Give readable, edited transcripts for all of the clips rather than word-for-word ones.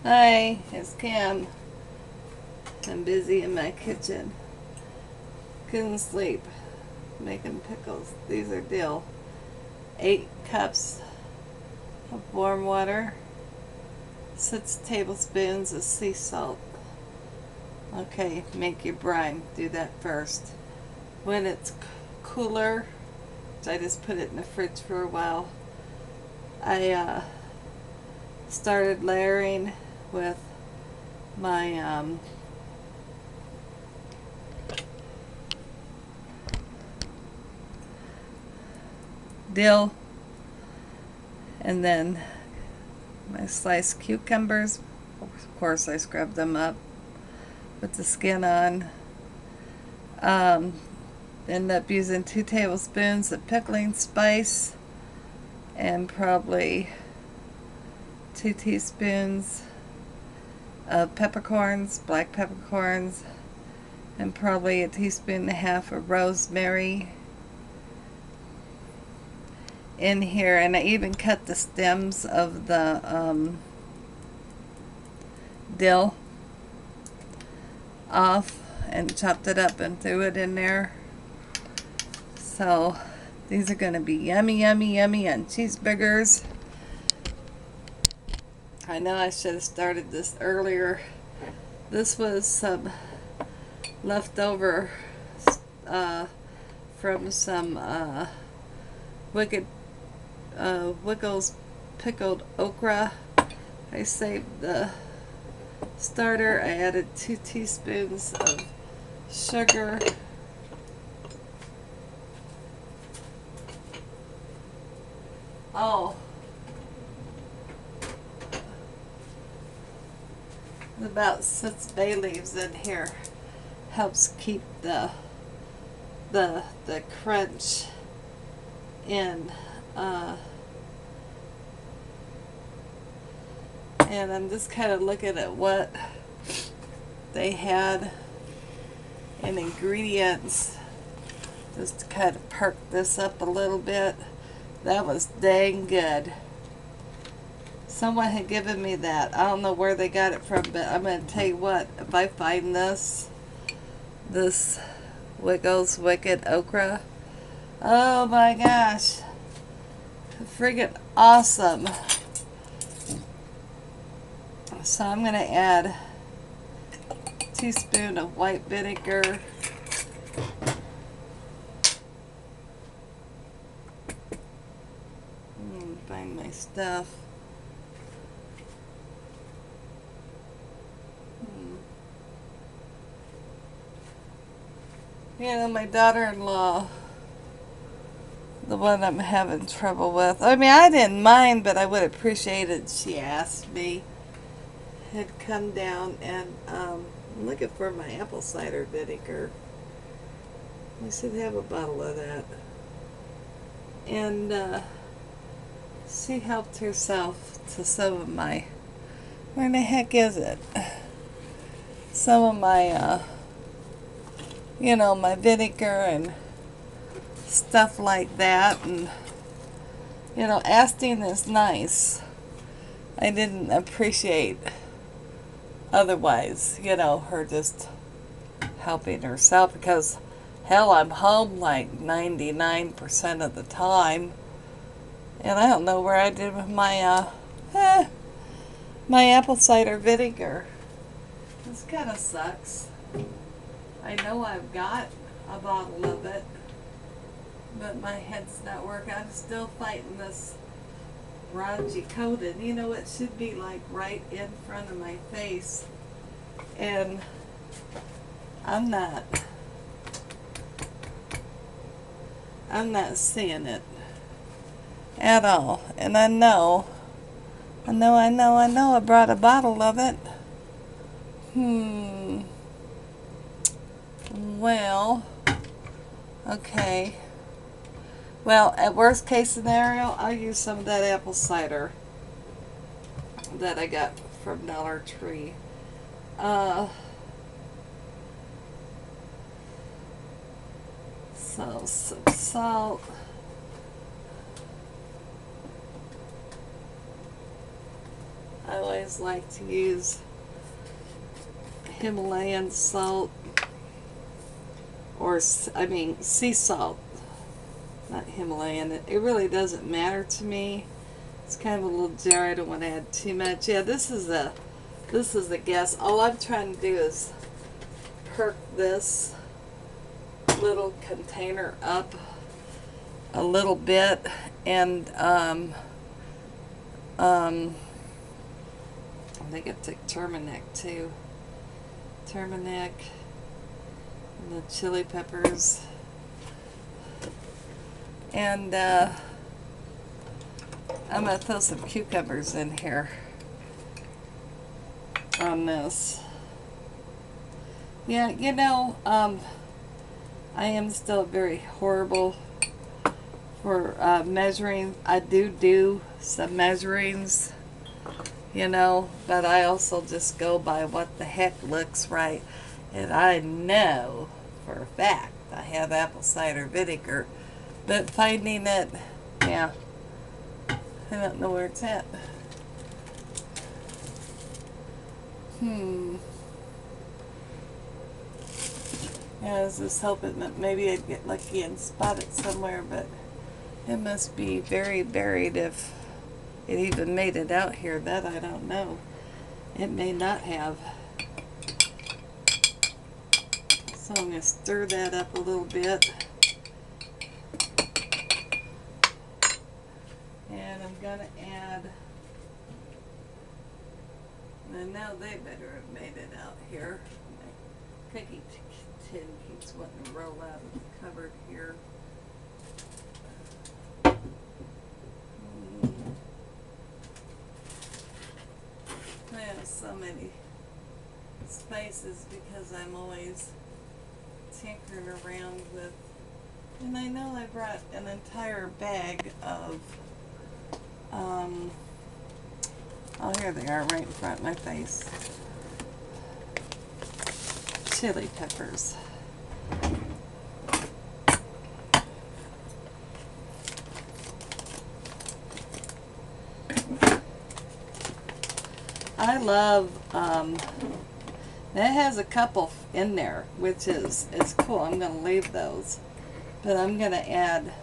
Hi, it's Cam. I'm busy in my kitchen. Couldn't sleep. Making pickles. These are dill. 8 cups of warm water. 6 tablespoons of sea salt. Okay, make your brine. Do that first. When it's cooler, I just put it in the fridge for a while. I started layering with my dill, and then my sliced cucumbers. Of course, I scrubbed them up with the skin on. End up using 2 tablespoons of pickling spice and probably 2 teaspoons of peppercorns, black peppercorns, and probably a teaspoon and a half of rosemary in here. And I even cut the stems of the dill off and chopped it up and threw it in there. So these are going to be yummy, yummy, yummy on cheeseburgers. I know I should have started this earlier. This was some leftover from some Wickles pickled okra. I saved the starter. I added 2 teaspoons of sugar. Oh, about 6 bay leaves in here. Helps keep the crunch in. And I'm just kind of looking at what they had in ingredients just to kind of perk this up a little bit. That was dang good. Someone had given me that. I don't know where they got it from, but I'm going to tell you what, if I find this Wiggles Wicked Okra, oh my gosh, friggin' awesome. So I'm going to add a teaspoon of white vinegar. Find my stuff. You know, my daughter-in-law, the one I'm having trouble with. I mean, I didn't mind, but I would appreciate it. She asked me. Had come down and I'm looking for my apple cider vinegar. I should have a bottle of that. And she helped herself to some of my, where the heck is it? Some of my, my vinegar and stuff like that. And, asking is nice. I didn't appreciate otherwise, her just helping herself, because hell, I'm home like 99% of the time, and I don't know where I did with my my apple cider vinegar. This kind of sucks. I know I've got a bottle of it, but my head's not working. I'm still fighting this raunchy coat, and it should be like right in front of my face, and I'm not seeing it at all. And I brought a bottle of it. Well, okay. Well, at worst case scenario, I'll use some of that apple cider that I got from Dollar Tree. So some salt. I always like to use Himalayan salt, or sea salt, not Himalayan. It really doesn't matter to me. It's kind of a little jar. I don't want to add too much. Yeah, this is the guess. All I'm trying to do is perk this little container up a little bit, and I think I took turmeric too. Turmeric and the chili peppers, and I'm gonna throw some cucumbers in here on this. Yeah, you know, I am still very horrible for measuring. I do some measurings, you know, but I also just go by what the heck looks right. And I know for a fact I have apple cider vinegar, but finding it, yeah, I don't know where it's at. Yeah, I was just hoping that maybe I'd get lucky and spot it somewhere, but it must be very buried if it even made it out here. That I don't know. It may not have. So I'm going to stir that up a little bit. And I'm going to add, and now they better have made it out here. My cookie tin keeps wanting to roll out of the cupboard here. I have so many spaces because I'm always tinkering around with, and I know I brought an entire bag of, oh, here they are right in front of my face. Chili peppers. I love, that has a couple in there, which is cool. I'm going to leave those, but I'm going to add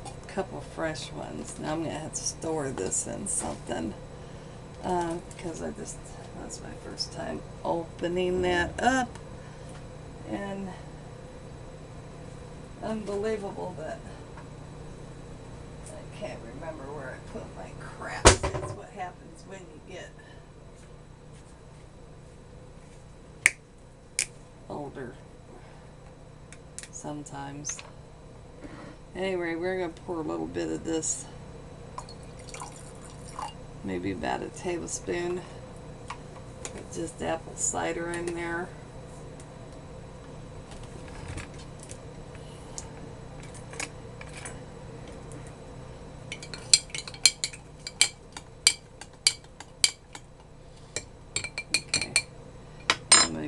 a couple fresh ones. Now I'm going to have to store this in something, because that's my first time opening that up, and unbelievable that I can't remember where I put my crap. That's what happens when you get older sometimes. Anyway, we're going to pour a little bit of this, maybe about a tablespoon, with just apple cider in there.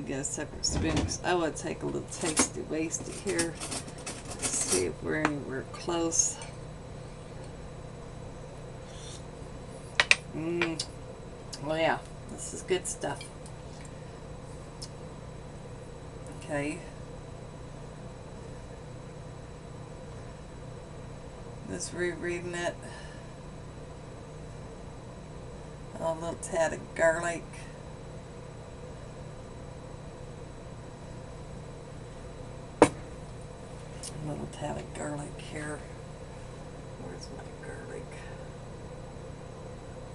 Get a separate spoon because I want to take a little tasty wasty here. See if we're anywhere close. Well, yeah, this is good stuff. Okay. Just rereading it. A little tad of garlic. A little tad of garlic here. Where's my garlic?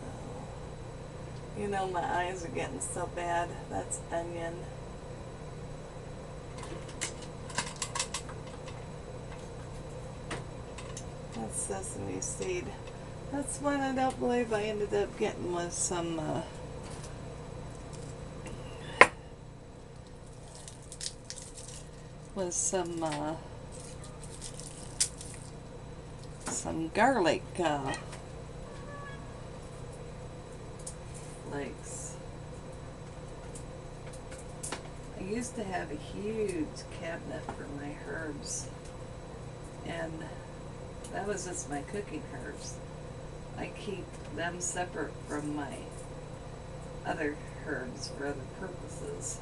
Oh. You know, my eyes are getting so bad. That's onion. That's sesame seed. That's one I don't believe I ended up getting was some garlic flakes. I used to have a huge cabinet for my herbs, and that was just my cooking herbs. keep them separate from my other herbs for other purposes.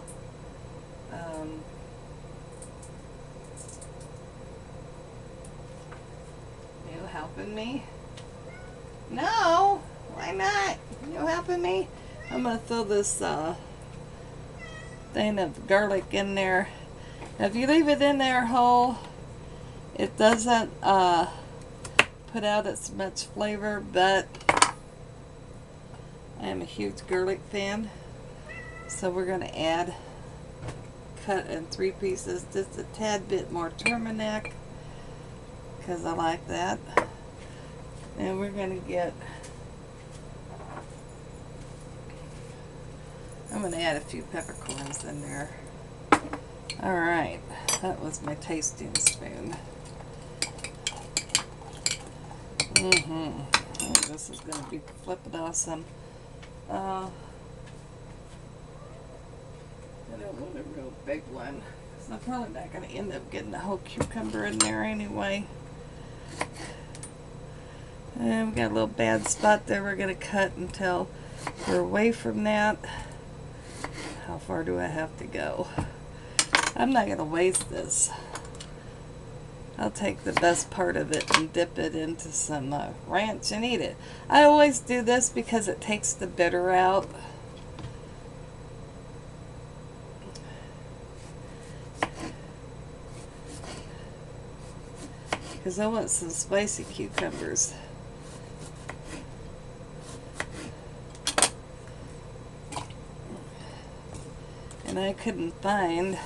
You helping me? No, why not? You helping me? I'm gonna throw this thing of garlic in there. Now, if you leave it in there whole, it doesn't put out as much flavor, but I am a huge garlic fan. So we're going to add, cut in 3 pieces, just a tad bit more turmeric, because I like that. And we're going to get, I'm going to add a few peppercorns in there. Alright, that was my tasting spoon. Oh, this is going to be flippin' awesome. I don't want a real big one, because I'm probably not going to end up getting the whole cucumber in there anyway. And we got a little bad spot there we're going to cut until we're away from that. How far do I have to go? I'm not going to waste this. I'll take the best part of it and dip it into some ranch and eat it. I always do this because it takes the bitter out. Because I want some spicy cucumbers. And I couldn't find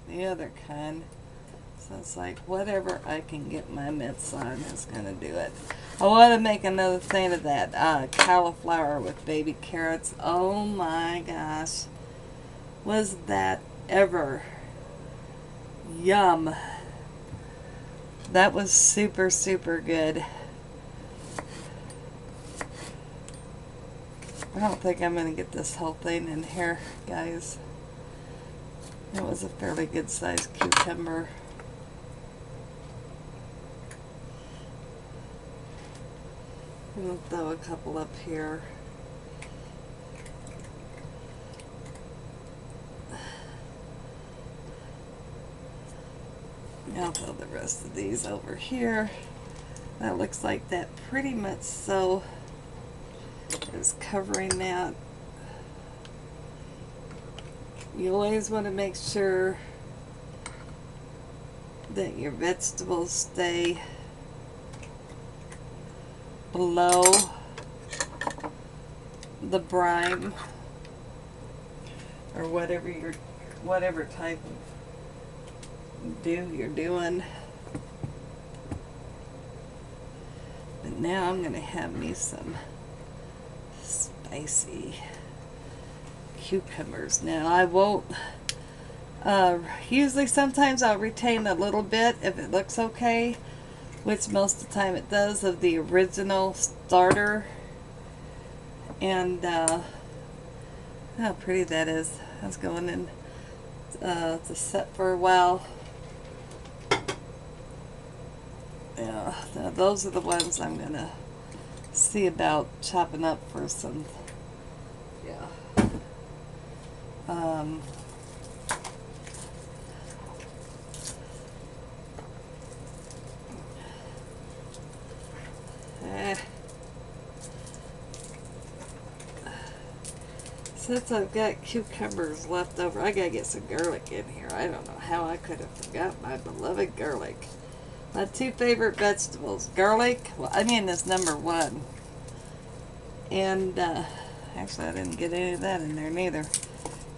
the other kind, so it's like whatever I can get my mitts on is going to do it. I want to make another thing of that cauliflower with baby carrots. Oh my gosh, was that ever yum. That was super good. I don't think I'm going to get this whole thing in here, guys. It was a fairly good sized cucumber. I'm going to throw a couple up here. I'll throw the rest of these over here. That looks like that pretty much so is covering that. You always want to make sure that your vegetables stay below the brine or whatever type of do you're doing. But now I'm going to have me some spicy cucumbers. Now I won't usually sometimes I'll retain a little bit if it looks okay, which most of the time it does, of the original starter. And how pretty that is. That's going in to set for a while. Yeah, now those are the ones I'm gonna see about chopping up for some. Yeah. Since I've got cucumbers left over, I gotta get some garlic in here. I don't know how I could have forgot my beloved garlic. My 2 favorite vegetables, garlic, well, I mean, it's #1. And, actually, I didn't get any of that in there neither.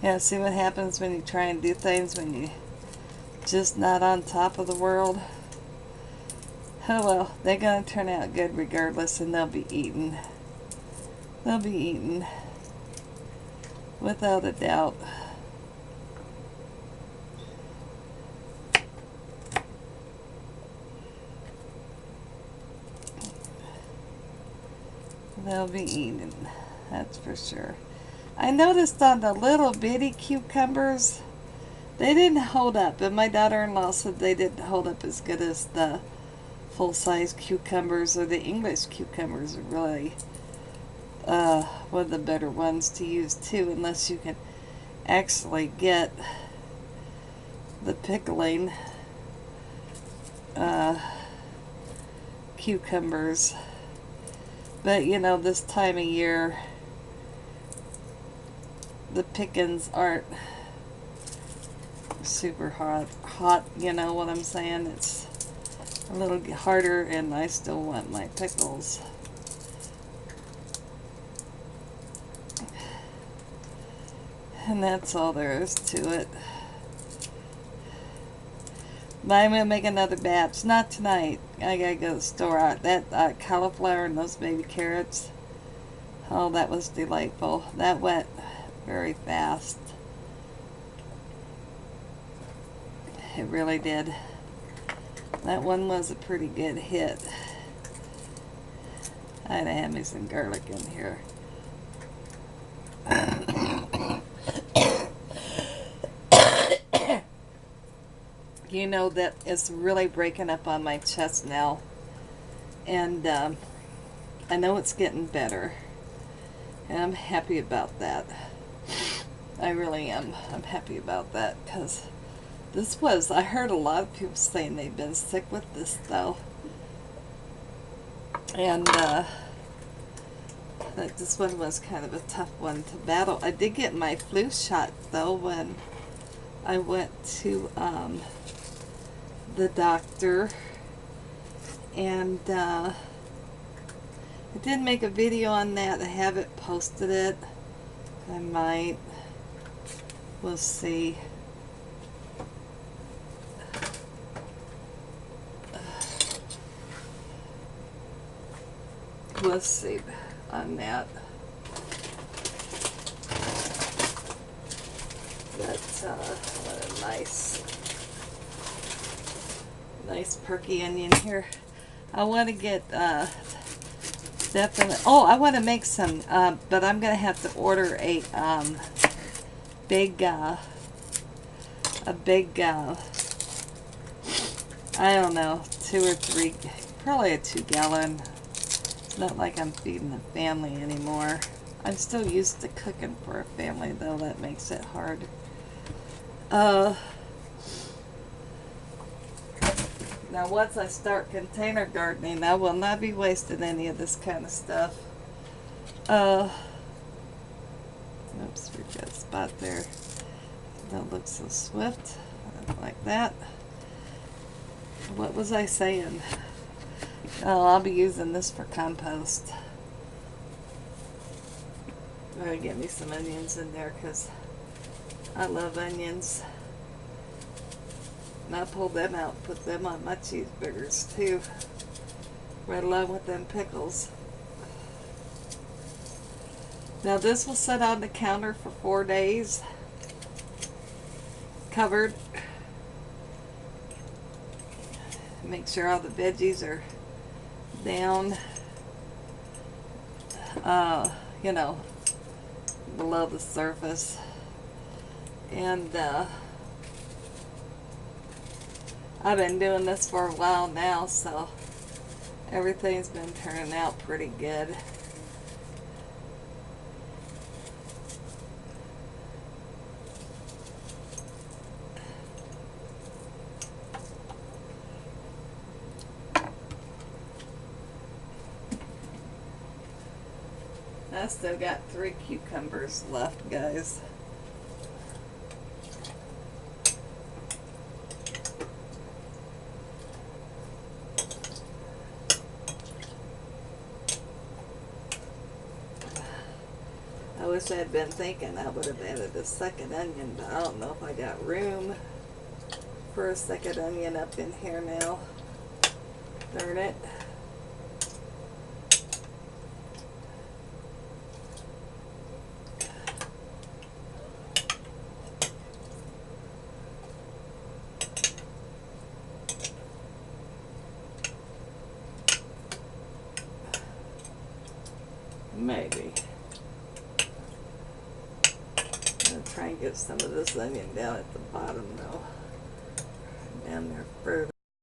Yeah, see what happens when you try and do things when you just not on top of the world. Oh well, they're gonna turn out good regardless, and they'll be eaten. They'll be eaten. Without a doubt. They'll be eaten, that's for sure. I noticed on the little bitty cucumbers They didn't hold up, and my daughter-in-law said they didn't hold up as good as the full-size cucumbers, or the English cucumbers are really one of the better ones to use too, unless you can actually get the pickling cucumbers. But you know, this time of year the pickings aren't super hot, you know what I'm saying? It's a little harder, and I still want my pickles. And that's all there is to it. But I'm going to make another batch. Not tonight. I got to go to the store. That cauliflower and those baby carrots. Oh, that was delightful. That went very fast. It really did. That one was a pretty good hit. I had to have me some garlic in here. You know that it's really breaking up on my chest now. And I know it's getting better. And I'm happy about that. I really am. I'm happy about that, because this was, I heard a lot of people saying they've been sick with this though. And that this one was kind of a tough one to battle. I did get my flu shot though when I went to the doctor, and I did make a video on that. I haven't posted it. I might. We'll see. We'll see on that. But what a nice perky onion here. I want to get definitely. Oh, I want to make some, but I'm gonna have to order a big I don't know, 2 or 3, probably a 2-gallon. It's not like I'm feeding a family anymore. I'm still used to cooking for a family though. That makes it hard. Now once I start container gardening, I will not be wasting any of this kind of stuff. Oops, we've got a spot there. Don't look so swift. I don't like that. What was I saying? Oh, I'll be using this for compost. I'm going to get me some onions in there because I love onions. And I pull them out, put them on my cheeseburgers too, right along with them pickles. Now this will sit on the counter for 4 days, covered. Make sure all the veggies are down, you know, below the surface. And I've been doing this for a while now, so everything's been turning out pretty good. I still got 3 cucumbers left, guys. I wish I had been thinking I would have added a second onion, but I don't know if I got room for a second onion up in here now. Darn it. Maybe. I'm going to try and get put some of this onion down at the bottom though. Down there further.